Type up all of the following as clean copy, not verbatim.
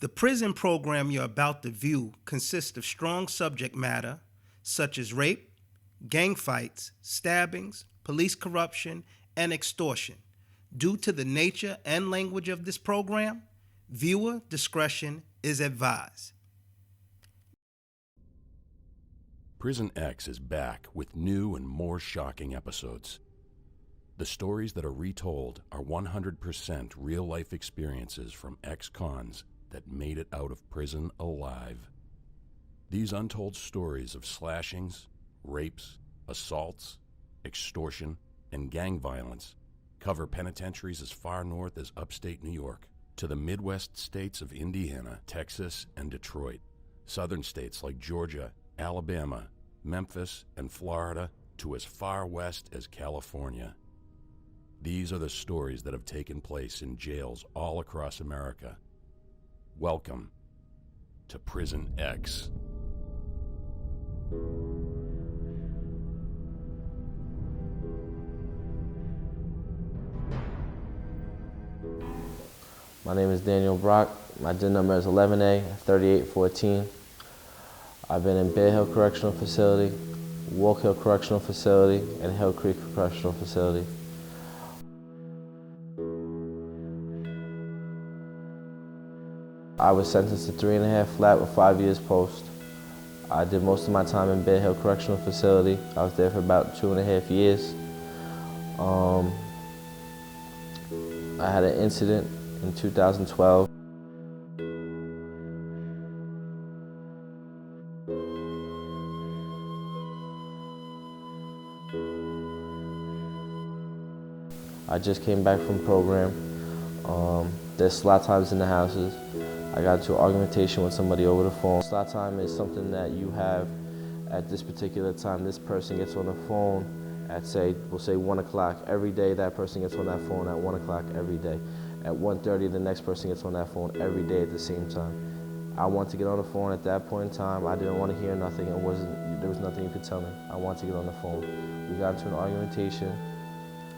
The prison program you're about to view consists of strong subject matter such as rape, gang fights, stabbings, police corruption, and extortion. Due to the nature and language of this program, viewer discretion is advised. Prison X is back with new and more shocking episodes. The stories that are retold are 100% real-life experiences from ex-cons that made it out of prison alive. These untold stories of slashings, rapes, assaults, extortion, and gang violence cover penitentiaries as far north as upstate New York to the Midwest states of Indiana, Texas, and Detroit, southern states like Georgia, Alabama, Memphis, and Florida, to as far west as California. These are the stories that have taken place in jails all across America. Welcome to Prison X. My name is Daniel Brock. My DIN number is 11A 3814. I've been in Bear Hill Correctional Facility, Walk Hill Correctional Facility, and Hill Creek Correctional Facility. I was sentenced to 3.5 flat with 5 years post. I did most of my time in Bear Hill Correctional Facility. I was there for about 2.5 years. I had an incident in 2012. I just came back from program. There's slot times in the houses. I got into an argumentation with somebody over the phone. Slot time is something that you have at this particular time. This person gets on the phone at we'll say 1 o'clock. Every day that person gets on that phone at 1 o'clock every day. At 1:30 the next person gets on that phone every day at the same time. I wanted to get on the phone at that point in time. I didn't want to hear nothing. There was nothing you could tell me. I wanted to get on the phone. We got into an argumentation,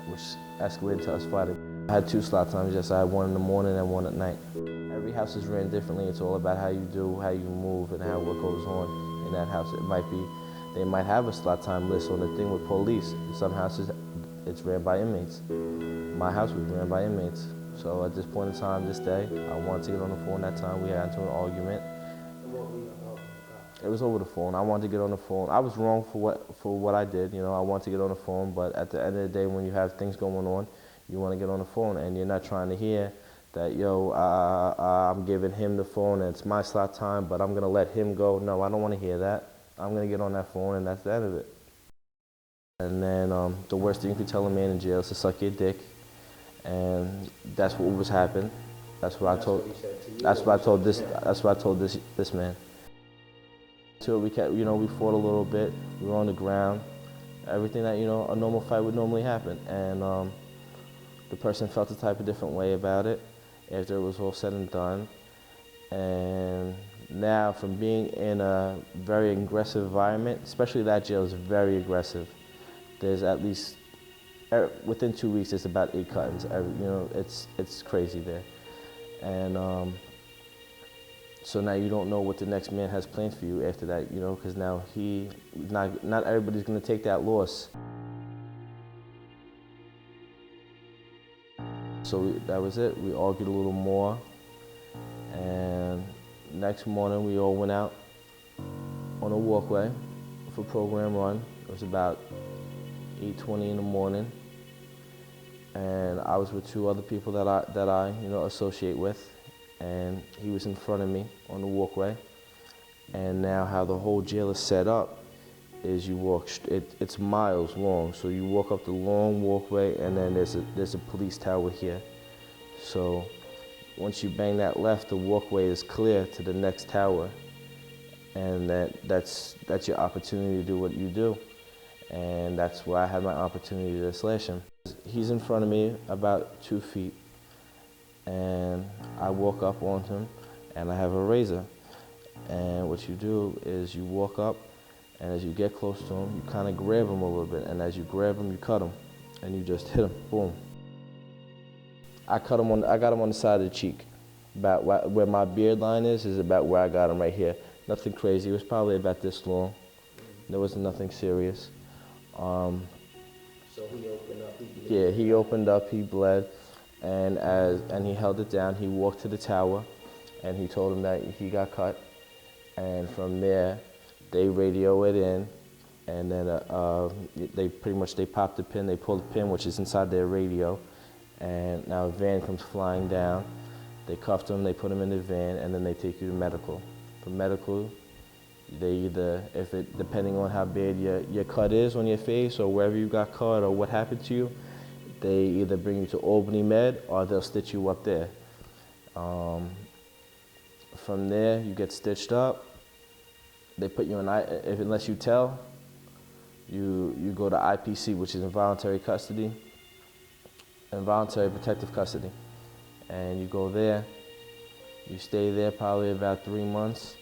which escalated to us fighting. I had 2 slot times, yes, I had one in the morning and one at night. Every house is ran differently. It's all about how you do, how you move, and what goes on in that house. They might have a slot time list on the thing with police. In some houses, it's ran by inmates. My house was ran by inmates. So at this point in time, this day, I wanted to get on the phone that time. We got into an argument. It was over the phone. I wanted to get on the phone. I was wrong for what I did. I wanted to get on the phone, but at the end of the day, when you have things going on, you want to get on the phone, and you're not trying to hear that, I'm giving him the phone, and it's my slot time, but I'm going to let him go. No, I don't want to hear that. I'm going to get on that phone, and that's the end of it. And then the worst thing you could tell a man in jail is to suck your dick, and that's what was happening. That's what I told. That's what I told this. That's what I told this man. So we fought a little bit. We were on the ground. Everything that a normal fight would normally happen, and the person felt a type of different way about it after it was all said and done. And now, from being in a very aggressive environment, especially that jail is very aggressive. There's at least within 2 weeks, there's about 8 cuttings. It's crazy there, and so now you don't know what the next man has planned for you after that. Because now not everybody's going to take that loss. So that was it. We argued a little more, and next morning we all went out on a walkway for program run. It was about 8:20 in the morning, and I was with 2 other people that I associate with, and he was in front of me on the walkway. And now how the whole jail is set up is you walk. It's miles long, so you walk up the long walkway, and then there's a police tower here. So once you bang that left, the walkway is clear to the next tower, and that's your opportunity to do what you do. And that's where I had my opportunity to slash him. He's in front of me about 2 feet, and I walk up on him, and I have a razor. And what you do is you walk up, and as you get close to him, you kind of grab him a little bit, and as you grab him, you cut him, and you just hit him, boom. I got him on the side of the cheek, About where my beard line is about where I got him right here. Nothing crazy. It was probably about this long. There wasn't nothing serious. So he opened up, he bled. Yeah, he opened up, he bled, and he held it down. He walked to the tower, and he told him that he got cut. And from there, they radio it in, and then they popped the pin, they pulled the pin, which is inside their radio, and now a van comes flying down. They cuffed him, they put him in the van, and then they take you to medical. From medical, they either, depending on how bad your cut is on your face or wherever you got cut or what happened to you, they either bring you to Albany Med or they'll stitch you up there. From there, you get stitched up. They put you in, unless you tell, you go to IPC, which is involuntary custody, involuntary protective custody. And you go there, you stay there probably about 3 months,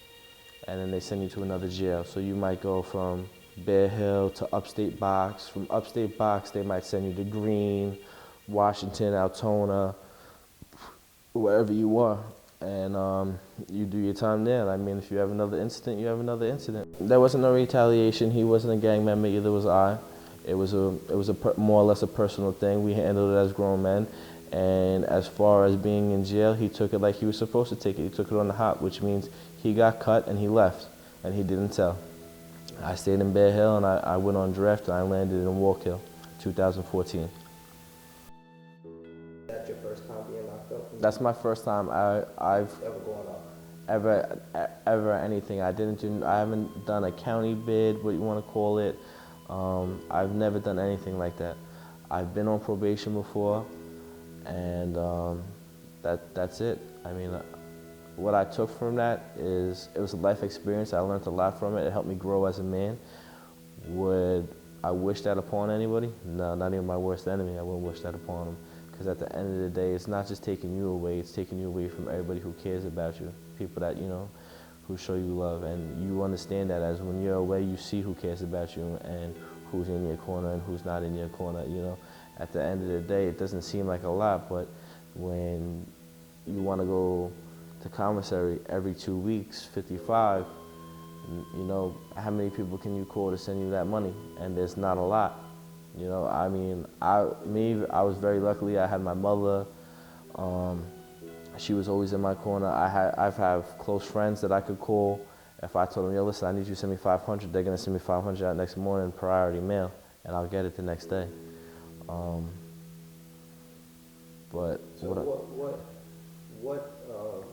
and then they send you to another jail. So you might go from Bear Hill to Upstate Box. From Upstate Box, they might send you to Greene, Washington, Altona, wherever you are. And you do your time there. I mean, if you have another incident, you have another incident. There wasn't no retaliation. He wasn't a gang member, either was I. It was more or less a personal thing. We handled it as grown men. And as far as being in jail, he took it like he was supposed to take it. He took it on the hop, which means he got cut and he left, and he didn't tell. I stayed in Bear Hill, and I went on draft, and I landed in Walk Hill, 2014. That's your first time being locked up? That's my first time I've ever going off? Ever anything. I haven't done a county bid, what you want to call it. I've never done anything like that. I've been on probation before, and that's it. I mean, what I took from that is it was a life experience. I learned a lot from it. It helped me grow as a man. Would I wish that upon anybody? No, not even my worst enemy. I wouldn't wish that upon them. Because at the end of the day, it's not just taking you away, it's taking you away from everybody who cares about you. People that, who show you love. And you understand that as when you're away, you see who cares about you and who's in your corner and who's not in your corner, At the end of the day, it doesn't seem like a lot, but when you want to go to commissary every 2 weeks, 55, how many people can you call to send you that money? And there's not a lot. I mean, I was very lucky. I had my mother. She was always in my corner. I've have close friends that I could call. If I told them, yo, listen, I need you to send me 500, they're gonna send me 500 out next morning, priority mail, and I'll get it the next day. But so what are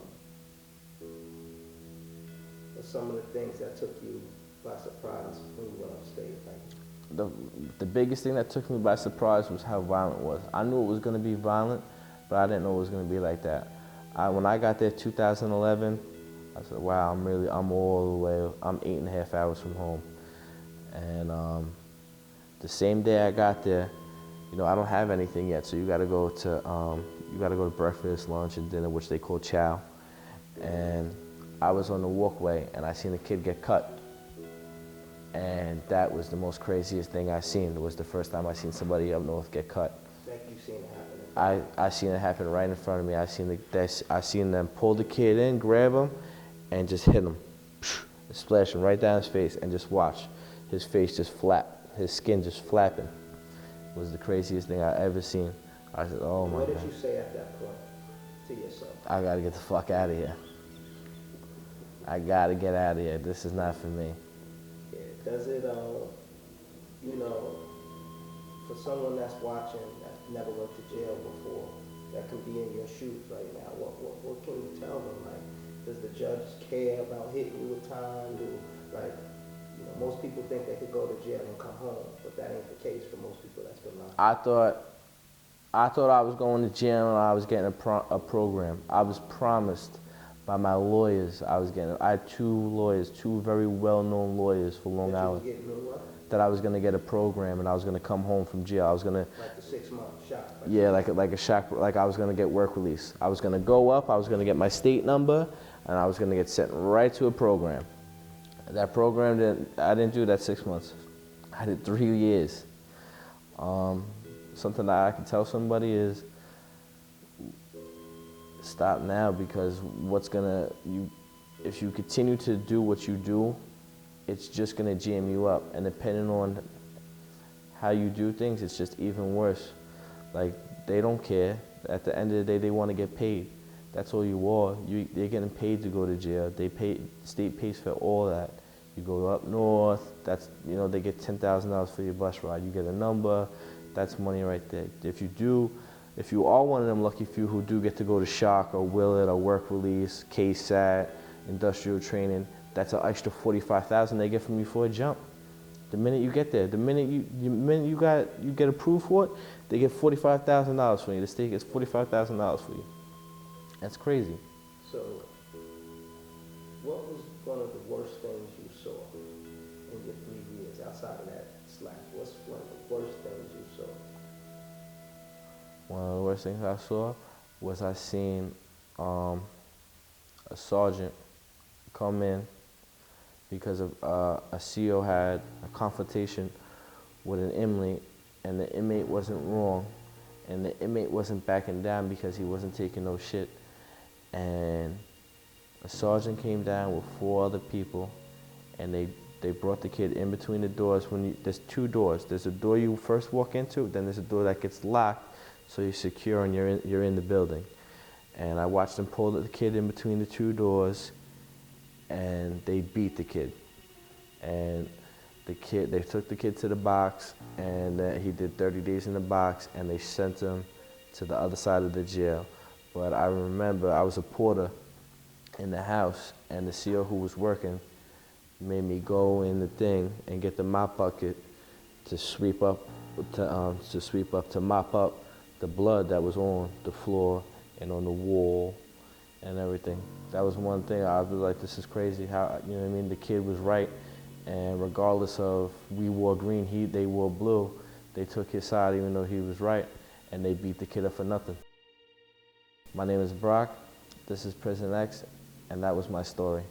some of the things that took you by surprise when you went upstate? The biggest thing that took me by surprise was how violent it was. I knew it was going to be violent, but I didn't know it was going to be like that. When I got there 2011, I said, wow, I'm all the way, I'm 8.5 hours from home. And the same day I got there, I don't have anything yet, so you got to go to breakfast, lunch, and dinner, which they call chow. And I was on the walkway, and I seen a kid get cut. And that was the most craziest thing I seen. It was the first time I seen somebody up north get cut. Like you seen it happen? I seen it happen right in front of me. I seen them pull the kid in, grab him, and just hit him, splash him right down his face, and just watch his face just flap, his skin just flapping. It was the craziest thing I ever seen. I said, oh my God. What did you say at that point to yourself? I gotta get the fuck out of here. I gotta get out of here. This is not for me. Yeah, does it, for someone that's watching that never went to jail before, that could be in your shoes right now, what can you tell them? Like, does the judge care about hitting you with time? Most people think they could go to jail and come home, but that ain't the case for most people that's been locked up. I thought I was going to jail and I was getting a program. I was promised by my lawyers. I had 2 lawyers, 2 very well-known lawyers for Long Island. That I was going to get a program and I was going to come home from jail. I was going to... Like the 6-month shot? Yeah, like a shock, like I was going to get work release. I was going to go up, I was going to get my state number, and I was going to get sent right to a program. That program, I didn't do that 6 months. I did 3 years. Something that I can tell somebody is, stop now, because if you continue to do what you do, it's just gonna jam you up. And depending on how you do things, it's just even worse. Like, they don't care. At the end of the day, they want to get paid. That's all you are. They're getting paid to go to jail. State pays for all that. You go up north, they get $10,000 for your bus ride. You get a number, that's money right there. If you are one of them lucky few who do get to go to Shock or Willard or work release, KSAT, industrial training, that's an extra $45,000 they get from you for a jump. The minute you get there, the minute you get approved for it, they get $45,000 for you. The state gets $45,000 for you. That's crazy. So, what was one of the worst things you saw in your 3 years outside of that slack? What's one of the worst things you saw? One of the worst things I saw was I seen a sergeant come in because of a CO had a confrontation with an inmate, and the inmate wasn't wrong, and the inmate wasn't backing down because he wasn't taking no shit. And a sergeant came down with 4 other people, and they brought the kid in between the doors. There's 2 doors. There's a door you first walk into, then there's a door that gets locked, so you're secure and you're in the building. And I watched them pull the kid in between the 2 doors, and they beat the kid. And they took the kid to the box, and he did 30 days in the box, and they sent him to the other side of the jail. But I remember I was a porter in the house, and the CO who was working made me go in the thing and get the mop bucket to mop up the blood that was on the floor and on the wall and everything. That was one thing I was like, this is crazy. How, you know what I mean? The kid was right, and regardless of we wore green, they wore blue. They took his side even though he was right, and they beat the kid up for nothing. My name is Brock. This is Prison X, and that was my story.